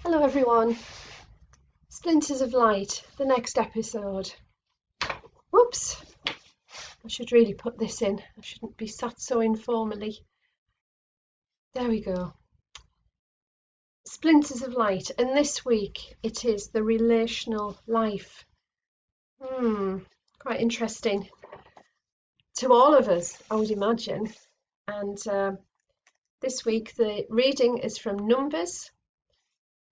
Hello everyone, Splinters of Light, the next episode. Whoops, I should really put this in, I shouldn't be sat so informally. There we go. Splinters of Light, and this week it is the relational life. Quite interesting to all of us, I would imagine. And this week the reading is from Numbers,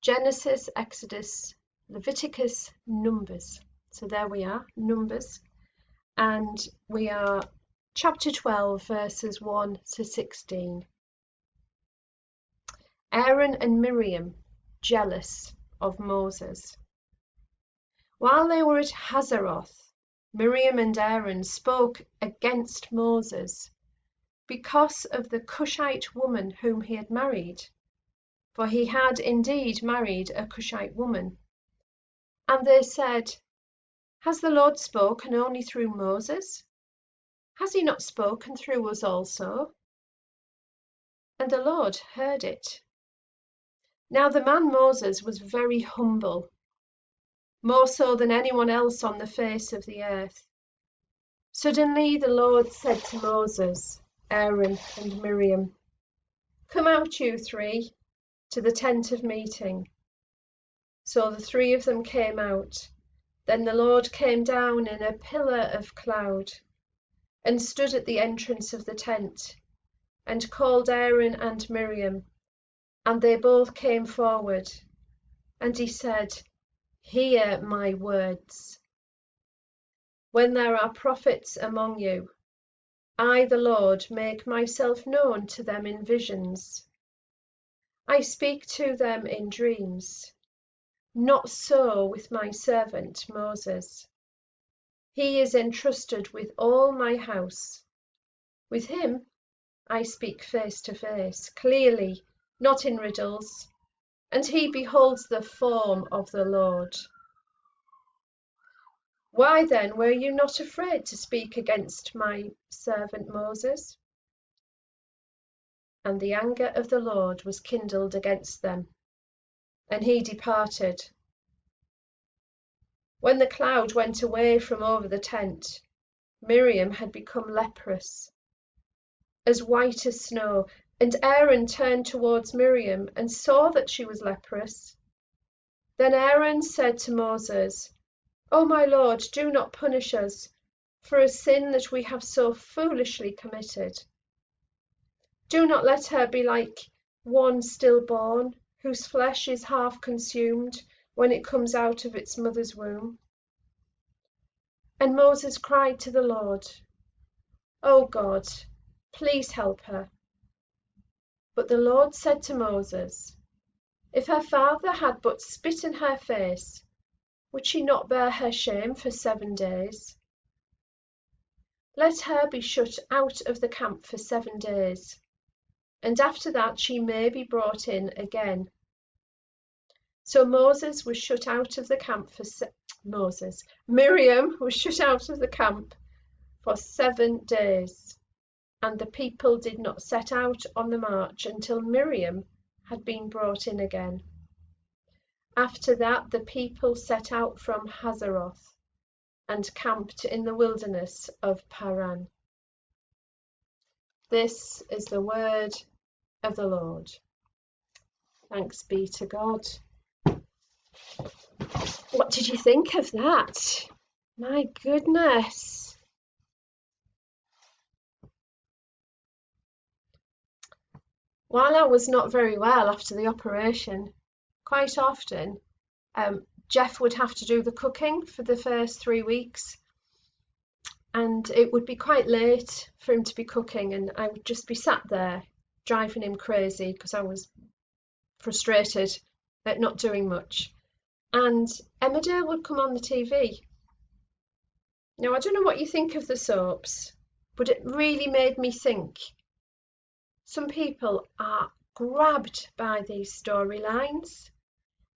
Genesis, Exodus, Leviticus, Numbers. So there we are, Numbers. And we are chapter 12, verses 1 to 16. Aaron and Miriam, jealous of Moses. While they were at Hazeroth, Miriam and Aaron spoke against Moses because of the Cushite woman whom he had married. For he had indeed married a Cushite woman. And they said, Has the Lord spoken only through Moses? Has he not spoken through us also? And the Lord heard it. Now the man Moses was very humble, more so than anyone else on the face of the earth. Suddenly the Lord said to Moses, Aaron and Miriam, Come out, you three, to the tent of meeting. So the three of them came out. Then the Lord came down in a pillar of cloud and stood at the entrance of the tent and called Aaron and Miriam, and they both came forward. And he said, Hear my words. When there are prophets among you, I, the Lord, make myself known to them in visions. I speak to them in dreams. Not so with my servant Moses. He is entrusted with all my house. With him I speak face to face, clearly, not in riddles, and he beholds the form of the Lord. Why then were you not afraid to speak against my servant Moses? And the anger of the Lord was kindled against them, and he departed. When the cloud went away from over the tent, Miriam had become leprous, as white as snow, and Aaron turned towards Miriam and saw that she was leprous. Then Aaron said to Moses, O my Lord, do not punish us for a sin that we have so foolishly committed. Do not let her be like one stillborn, whose flesh is half consumed when it comes out of its mother's womb. And Moses cried to the Lord, O God, please help her. But the Lord said to Moses, If her father had but spit in her face, would she not bear her shame for 7 days? Let her be shut out of the camp for 7 days, and after that she may be brought in again. So Moses was shut out of the camp for Miriam was shut out of the camp for 7 days, and the people did not set out on the march until Miriam had been brought in again. After that the people set out from Hazeroth and camped in the wilderness of Paran. This is the word of the Lord. Thanks be to God. What did you think of that? My goodness. While I was not very well after the operation, quite often Jeff would have to do the cooking for the first 3 weeks, and it would be quite late for him to be cooking, and I would just be sat there driving him crazy because I was frustrated at not doing much. And Emmerdale would come on the TV. Now, I don't know what you think of the soaps, but it really made me think. Some people are grabbed by these storylines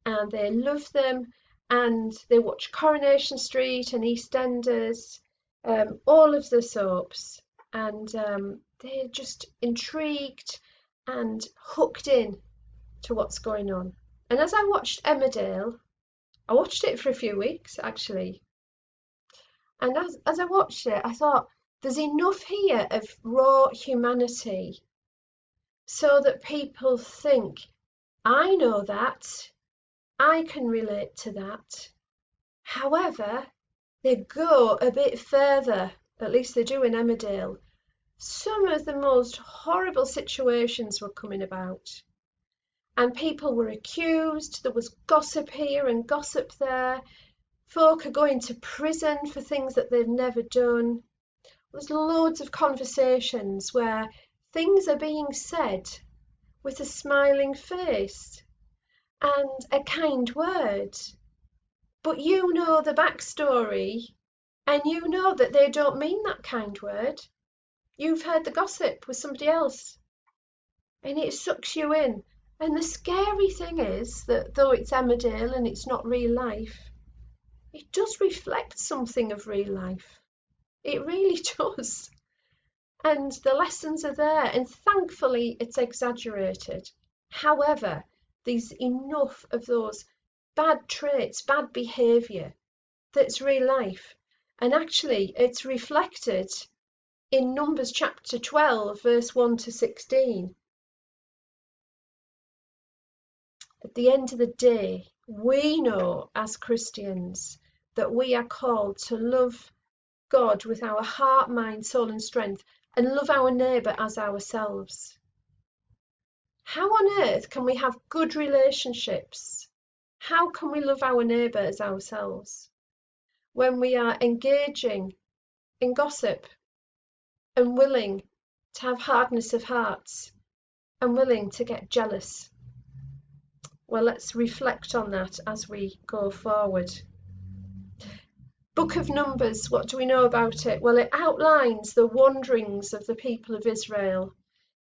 and they love them, and they watch Coronation Street and EastEnders, all of the soaps, and they're just intrigued and hooked in to what's going on. And as I watched Emmerdale, I watched it for a few weeks actually, and as I watched it, I thought there's enough here of raw humanity so that people think, I know that, I can relate to that. However, they go a bit further, at least they do in Emmerdale. Some of the most horrible situations were coming about, and people were accused. There was gossip here and gossip there. Folk are going to prison for things that they've never done. There's loads of conversations where things are being said with a smiling face and a kind word. But you know the backstory, and you know that they don't mean that kind word. You've heard the gossip with somebody else, and it sucks you in. And the scary thing is that though it's Emmerdale and it's not real life, it does reflect something of real life. It really does. And the lessons are there, and thankfully it's exaggerated. However, there's enough of those bad traits, bad behaviour, that's real life. And actually it's reflected in Numbers chapter 12, verse 1 to 16. At the end of the day, we know as Christians that we are called to love God with our heart, mind, soul and strength, and love our neighbour as ourselves. How on earth can we have good relationships? How can we love our neighbour as ourselves when we are engaging in gossip and willing to have hardness of hearts and willing to get jealous? Well, let's reflect on that as we go forward. Book of Numbers, what do we know about it? Well, it outlines the wanderings of the people of Israel.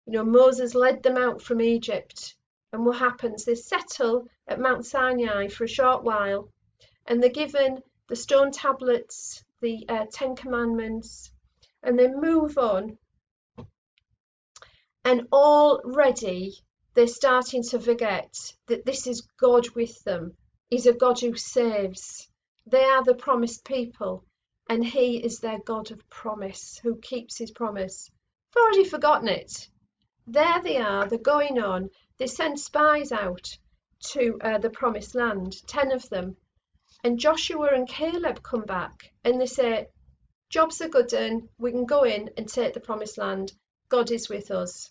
Moses led them out from Egypt, and what happens? They settle at Mount Sinai for a short while, and they're given the stone tablets, the 10 Commandments, and they move on. And already they're starting to forget that this is God with them. He's a God who saves. They are the promised people, and He is their God of promise, who keeps His promise. They've already forgotten it. There they are, they're going on. They send spies out to the promised land, 10 of them. And Joshua and Caleb come back and they say, jobs are good done, we can go in and take the promised land. God is with us.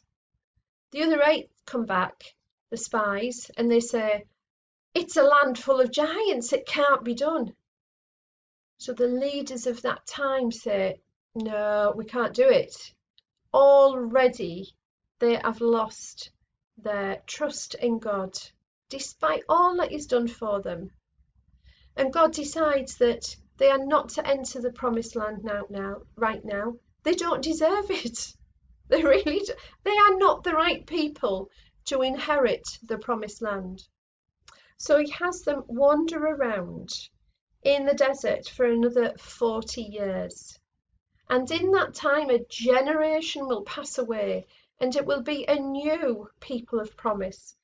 The other 8 come back, the spies, and they say, it's a land full of giants, it can't be done. So the leaders of that time say, no, we can't do it. Already they have lost their trust in God, despite all that He's done for them. And God decides that they are not to enter the promised land right now. They don't deserve it. They are not the right people to inherit the promised land. So He has them wander around in the desert for another 40 years. And in that time, a generation will pass away, and it will be a new people of promise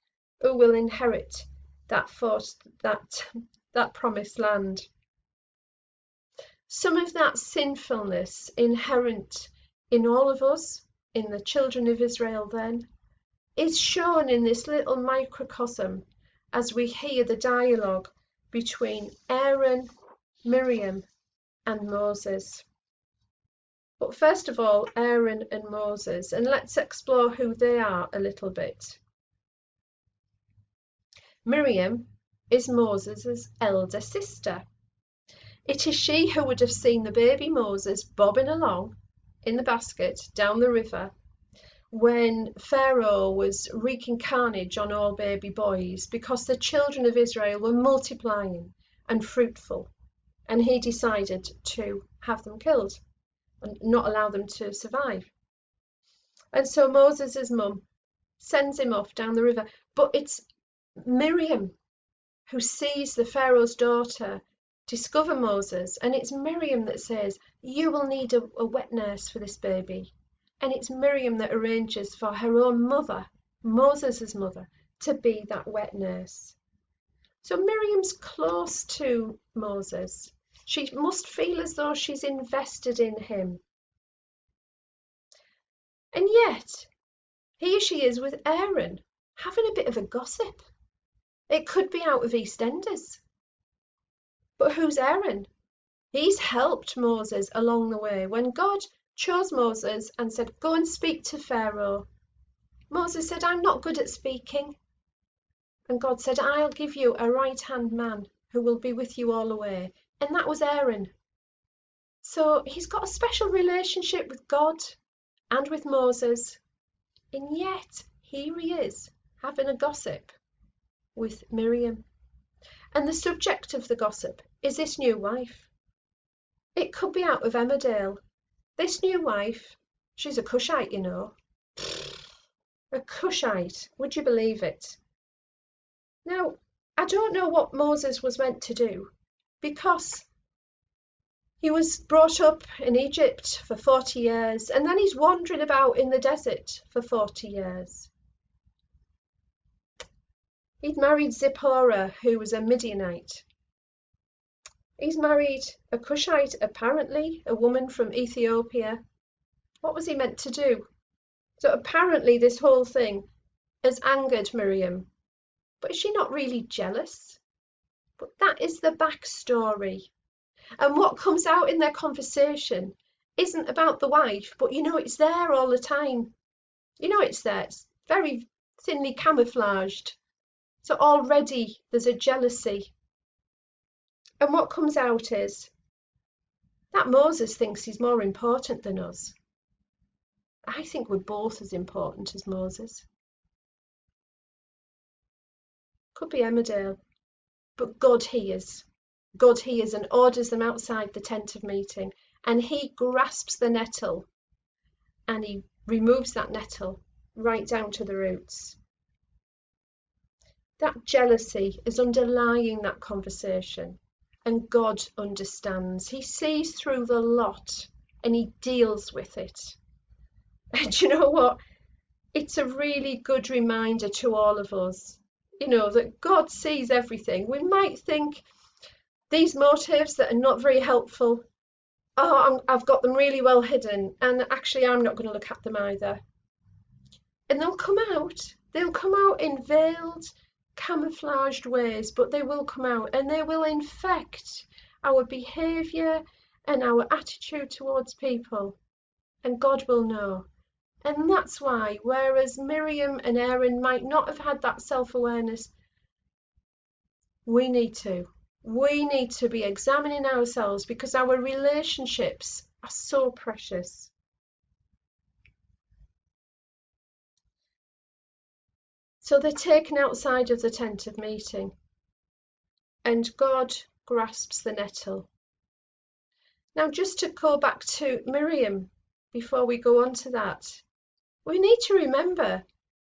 who will inherit that promised land. Some of that sinfulness inherent in all of us, in the children of Israel then, is shown in this little microcosm as we hear the dialogue between Aaron, Miriam and Moses. But first of all, Aaron and Moses, and let's explore who they are a little bit. Miriam is Moses' elder sister. It is she who would have seen the baby Moses bobbing along in the basket down the river when Pharaoh was wreaking carnage on all baby boys because the children of Israel were multiplying and fruitful, and he decided to have them killed and not allow them to survive. And so Moses' mum sends him off down the river. But it's Miriam who sees the Pharaoh's daughter discover Moses, and it's Miriam that says, you will need a wet nurse for this baby. And it's Miriam that arranges for her own mother, Moses' mother, to be that wet nurse. So Miriam's close to Moses. She must feel as though she's invested in him. And yet, here she is with Aaron, having a bit of a gossip. It could be out of EastEnders. But who's Aaron? He's helped Moses along the way. When God chose Moses and said, go and speak to Pharaoh, Moses said, I'm not good at speaking. And God said, I'll give you a right-hand man who will be with you all the way. And that was Aaron. So he's got a special relationship with God and with Moses. And yet, here he is, having a gossip with Miriam. And the subject of the gossip is this new wife. It could be out of Emmerdale. This new wife, she's a Cushite, you know. A Cushite, would you believe it? Now, I don't know what Moses was meant to do, because he was brought up in Egypt for 40 years, and then he's wandering about in the desert for 40 years. He'd married Zipporah, who was a Midianite. He's married a Cushite, apparently, a woman from Ethiopia. What was he meant to do? So apparently this whole thing has angered Miriam. But is she not really jealous? But that is the backstory. And what comes out in their conversation isn't about the wife, but you know it's there all the time. You know it's there. It's very thinly camouflaged. So already there's a jealousy. And what comes out is that Moses thinks he's more important than us. I think we're both as important as Moses. Could be Emmerdale, but God hears. God hears and orders them outside the tent of meeting, and he grasps the nettle and he removes that nettle right down to the roots. That jealousy is underlying that conversation, and God understands. He sees through the lot and he deals with it. And you know what? It's a really good reminder to all of us, you know, that God sees everything. We might think these motives that are not very helpful, I've got them really well hidden, and actually I'm not going to look at them either. And they'll come out in veiled, camouflaged ways, but they will come out and they will infect our behaviour and our attitude towards people, and God will know. And that's why, whereas Miriam and Aaron might not have had that self-awareness, we need to be examining ourselves, because our relationships are so precious. So they're taken outside of the tent of meeting, and God grasps the nettle. Now, just to go back to Miriam, before we go on to that, we need to remember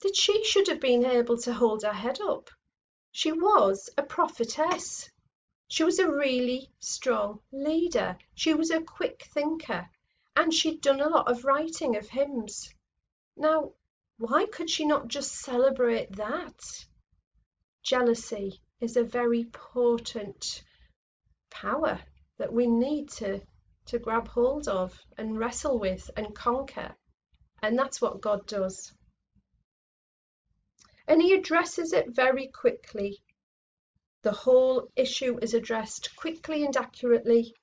that she should have been able to hold her head up. She was a prophetess. She was a really strong leader. She was a quick thinker, and she'd done a lot of writing of hymns. Now, why could she not just celebrate that? Jealousy is a very potent power that we need to grab hold of and wrestle with and conquer. And that's what God does. And he addresses it very quickly. The whole issue is addressed quickly and accurately.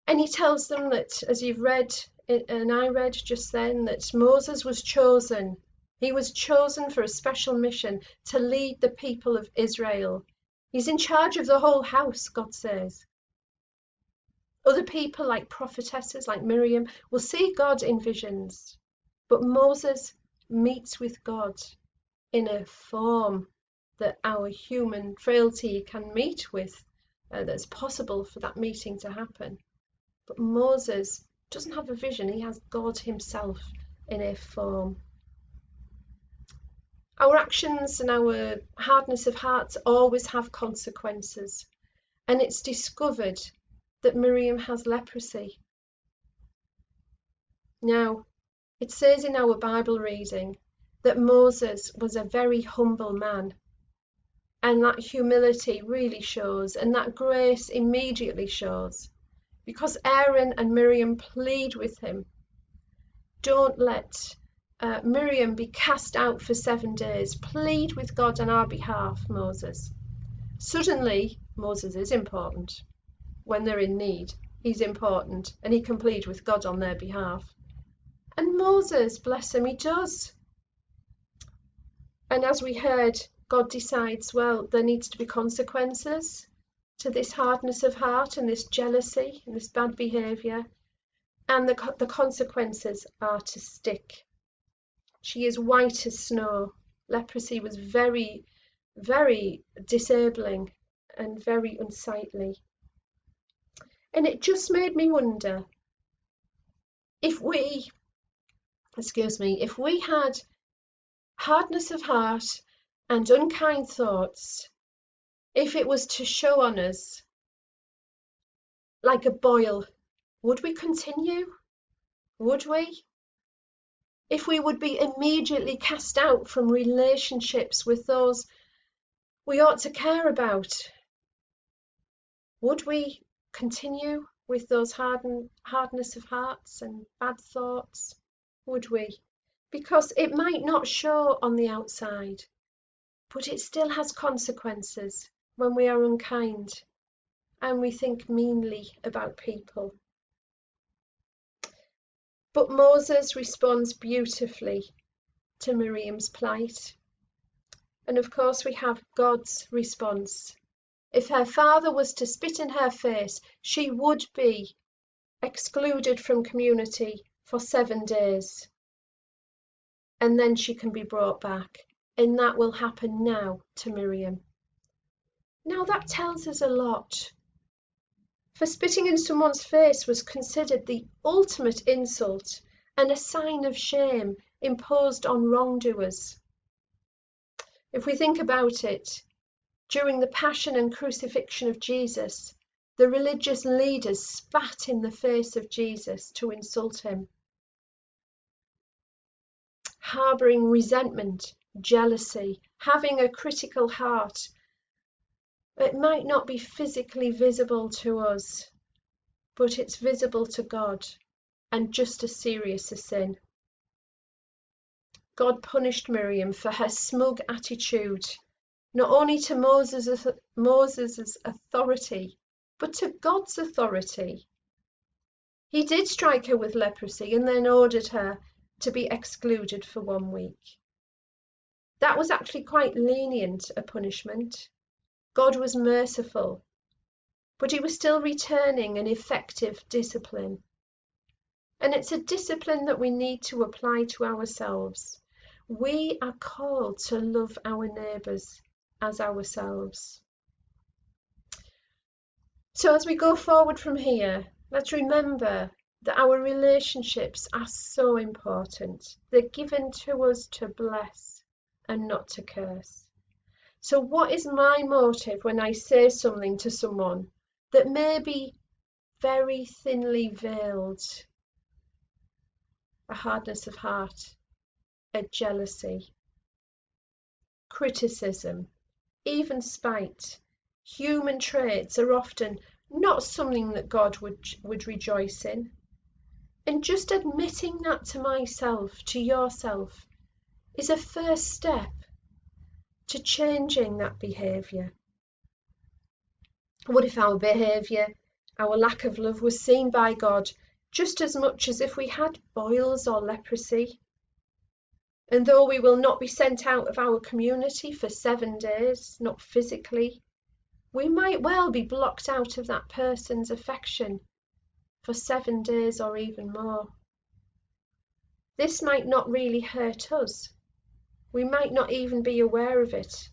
And he tells them that, as you've read, and I read just then, that Moses was chosen. He was chosen for a special mission to lead the people of Israel. He's in charge of the whole house, God says. Other people, like prophetesses like Miriam, will see God in visions. But Moses meets with God in a form that our human frailty can meet with, that's possible for that meeting to happen. But Moses doesn't have a vision. He has God himself in a form. Our actions and our hardness of hearts always have consequences. And it's discovered that Miriam has leprosy. Now, it says in our Bible reading that Moses was a very humble man. And that humility really shows, and that grace immediately shows, because Aaron and Miriam plead with him, don't let Miriam be cast out for 7 days. Plead with God on our behalf, Moses. Suddenly, Moses is important. When they're in need, he's important, and he can plead with God on their behalf. And Moses, bless him, he does. And as we heard, God decides, well, there needs to be consequences to this hardness of heart and this jealousy and this bad behaviour. And the consequences are to stick. She is white as snow. Leprosy was very, very disabling and very unsightly. And it just made me wonder if we had hardness of heart and unkind thoughts, if it was to show on us like a boil, would we continue? Would we? If we would be immediately cast out from relationships with those we ought to care about, would we continue with those hardness of hearts and bad thoughts? Would we? Because it might not show on the outside, but it still has consequences when we are unkind and we think meanly about people. But Moses responds beautifully to Miriam's plight. And of course we have God's response. If her father was to spit in her face, she would be excluded from community for 7 days. And then she can be brought back. And that will happen now to Miriam. Now that tells us a lot. For spitting in someone's face was considered the ultimate insult and a sign of shame imposed on wrongdoers. If we think about it, during the passion and crucifixion of Jesus, the religious leaders spat in the face of Jesus to insult him. Harbouring resentment, jealousy, having a critical heart, it might not be physically visible to us, but it's visible to God and just as serious a sin. God punished Miriam for her smug attitude, not only to Moses' authority, but to God's authority. He did strike her with leprosy and then ordered her to be excluded for 1 week. That was actually quite lenient a punishment. God was merciful, but he was still returning an effective discipline. And it's a discipline that we need to apply to ourselves. We are called to love our neighbours as ourselves. So as we go forward from here, let's remember that our relationships are so important. They're given to us to bless and not to curse. So what is my motive when I say something to someone that may be very thinly veiled? A hardness of heart, a jealousy, criticism, even spite. Human traits are often not something that God would rejoice in. And just admitting that to myself, to yourself, is a first step to changing that behaviour. What if our behaviour, our lack of love, was seen by God just as much as if we had boils or leprosy? And though we will not be sent out of our community for 7 days, not physically, we might well be blocked out of that person's affection for 7 days or even more. This might not really hurt us. We might not even be aware of it,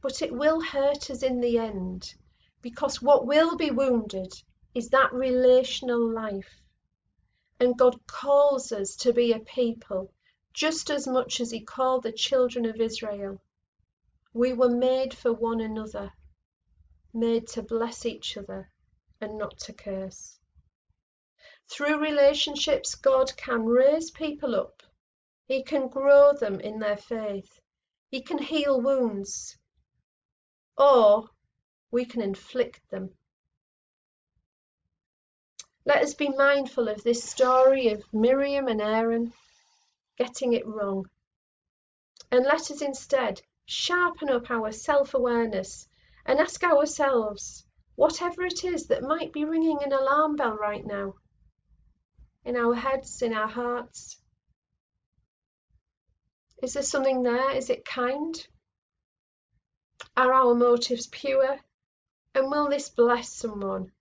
but it will hurt us in the end, because what will be wounded is that relational life. And God calls us to be a people just as much as he called the children of Israel. We were made for one another, made to bless each other and not to curse. Through relationships, God can raise people up. He can grow them in their faith. He can heal wounds. or we can inflict them. Let us be mindful of this story of Miriam and Aaron getting it wrong. And let us instead sharpen up our self-awareness and ask ourselves, whatever it is that might be ringing an alarm bell right now, in our heads, in our hearts. Is there something there? Is it kind? Are our motives pure? And will this bless someone?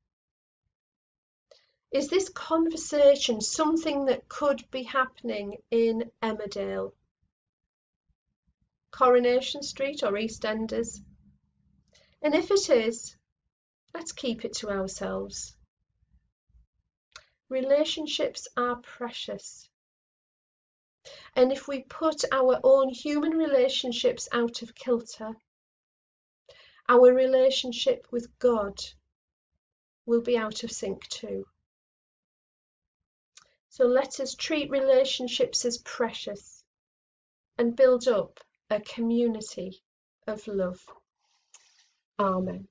Is this conversation something that could be happening in Emmerdale, Coronation Street or EastEnders? And if it is, let's keep it to ourselves. Relationships are precious. And if we put our own human relationships out of kilter, our relationship with God will be out of sync too. So let us treat relationships as precious and build up a community of love. Amen.